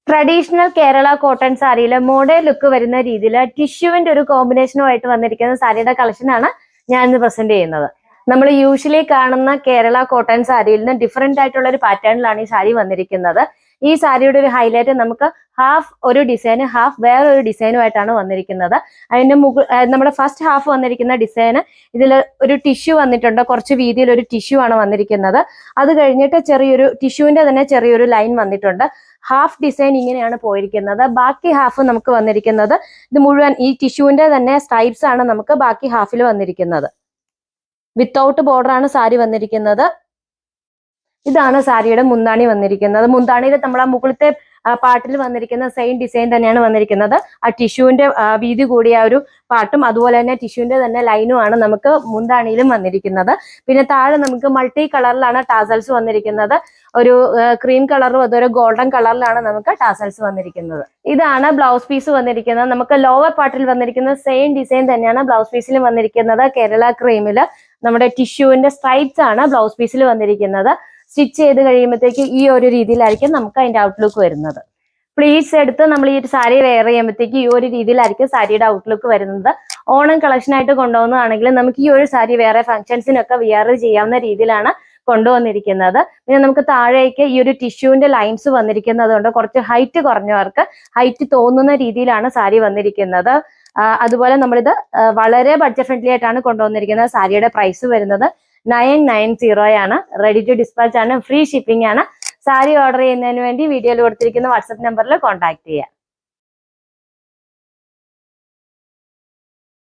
Traditional Kerala cotton സാരിയിലെ modern look വരുന്ന രീതിയിൽ ടിഷ്യൂവിന്റെ ഒരു കോമ്പിനേഷനുമായിട്ട് വന്നിരിക്കുന്ന സാരിയുടെ കളക്ഷനാണ് ഞാൻ ഇന്ന് പ്രസന്റ് ചെയ്യുന്നത്. നമ്മൾ യൂഷ്വലി കാണുന്ന കേരള കോട്ടൺ സാരിയിൽ നിന്ന് ഡിഫറെന്റ് ആയിട്ടുള്ള ഒരു പാറ്റേണിലാണ് ഈ സാരി വന്നിരിക്കുന്നത്. ഈ സാരിയുടെ ഒരു ഹൈലൈറ്റ് നമുക്ക് ഹാഫ് ഒരു ഡിസൈൻ, ഹാഫ് വേറൊരു ഡിസൈനുമായിട്ടാണ് വന്നിരിക്കുന്നത്. അതിന്റെ നമ്മുടെ ഫസ്റ്റ് ഹാഫ് വന്നിരിക്കുന്ന ഡിസൈന് ഇതിൽ ഒരു ടിഷ്യൂ വന്നിട്ടുണ്ട്, കുറച്ച് വീതിയിൽ ഒരു ടിഷ്യൂ ആണ് വന്നിരിക്കുന്നത്. അത് കഴിഞ്ഞിട്ട് ചെറിയൊരു ടിഷ്യൂവിന്റെ തന്നെ ചെറിയൊരു ലൈൻ വന്നിട്ടുണ്ട്. ഹാഫ് ഡിസൈൻ ഇങ്ങനെയാണ് പോയിരിക്കുന്നത്. ബാക്കി ഹാഫ് നമുക്ക് വന്നിരിക്കുന്നത് ഇത് മുഴുവൻ ഈ ടിഷ്യൂവിന്റെ തന്നെ സ്ട്രൈപ്സ് ആണ് നമുക്ക് ബാക്കി ഹാഫിൽ വന്നിരിക്കുന്നത്. വിത്തൗട്ട് ബോർഡർ ആണ് സാരി വന്നിരിക്കുന്നത്. ഇതാണ് സാരിയുടെ മുന്താണി വന്നിരിക്കുന്നത്. മുന്താണിയിൽ നമ്മൾ ആ മുകളിലത്തെ പാട്ടിൽ വന്നിരിക്കുന്ന സെയിം ഡിസൈൻ തന്നെയാണ് വന്നിരിക്കുന്നത്. ആ ടിഷ്യൂവിന്റെ വീതി കൂടിയ ഒരു പാട്ടും അതുപോലെ തന്നെ ടിഷ്യൂവിന്റെ തന്നെ ലൈനുമാണ് നമുക്ക് മുന്താണിയിലും വന്നിരിക്കുന്നത്. പിന്നെ താഴെ നമുക്ക് മൾട്ടി കളറിലാണ് ടാസൽസ് വന്നിരിക്കുന്നത്. ഒരു ക്രീം കളറും അതൊരു ഗോൾഡൻ കളറിലാണ് നമുക്ക് ടാസൽസ് വന്നിരിക്കുന്നത്. ഇതാണ് ബ്ലൗസ് പീസ് വന്നിരിക്കുന്നത്. നമുക്ക് ലോവർ പാർട്ടിൽ വന്നിരിക്കുന്ന സെയിം ഡിസൈൻ തന്നെയാണ് ബ്ലൗസ് പീസിലും വന്നിരിക്കുന്നത്. കേരള ക്രീമില് നമ്മുടെ ടിഷ്യൂവിന്റെ സ്ട്രൈപ്സ് ആണ് ബ്ലൗസ് പീസിൽ വന്നിരിക്കുന്നത്. സ്റ്റിച്ച് ചെയ്ത് കഴിയുമ്പോഴത്തേക്ക് ഈ ഒരു രീതിയിലായിരിക്കും നമുക്ക് അതിന്റെ ഔട്ട്ലുക്ക് വരുന്നത്. പ്ലീറ്റ്സ് എടുത്ത് നമ്മൾ ഈ ഒരു സാരി വെയർ ചെയ്യുമ്പോഴത്തേക്ക് ഈ ഒരു രീതിയിലായിരിക്കും സാരിയുടെ ഔട്ട്ലുക്ക് വരുന്നത്. ഓണം കളക്ഷൻ ആയിട്ട് കൊണ്ടുപോകുന്നതാണെങ്കിൽ നമുക്ക് ഈ ഒരു സാരി വേറെ ഫംഗ്ഷൻസിനൊക്കെ വെയർ ചെയ്യാവുന്ന രീതിയിലാണ് കൊണ്ടുവന്നിരിക്കുന്നത്. പിന്നെ നമുക്ക് താഴേക്ക് ഈ ഒരു ടിഷ്യൂവിന്റെ ലൈൻസ് വന്നിരിക്കുന്നത് കൊണ്ട് കുറച്ച് ഹൈറ്റ് കുറഞ്ഞവർക്ക് ഹൈറ്റ് തോന്നുന്ന രീതിയിലാണ് സാരി വന്നിരിക്കുന്നത്. അതുപോലെ നമ്മളിത് വളരെ ബഡ്ജറ്റ് ഫ്രണ്ട്ലി ആയിട്ടാണ് കൊണ്ടുവന്നിരിക്കുന്നത്. സാരിയുടെ പ്രൈസ് വരുന്നത് 990 ആണ്. റെഡി ടു ഡിസ്പാച്ച് ആണ്, ഫ്രീ ഷിപ്പിംഗ് ആണ്. സാരി ഓർഡർ ചെയ്യുന്നതിന് വേണ്ടി വീഡിയോയിൽ കൊടുത്തിരിക്കുന്ന വാട്സ്ആപ്പ് നമ്പറിൽ കോൺടാക്ട് ചെയ്യാം.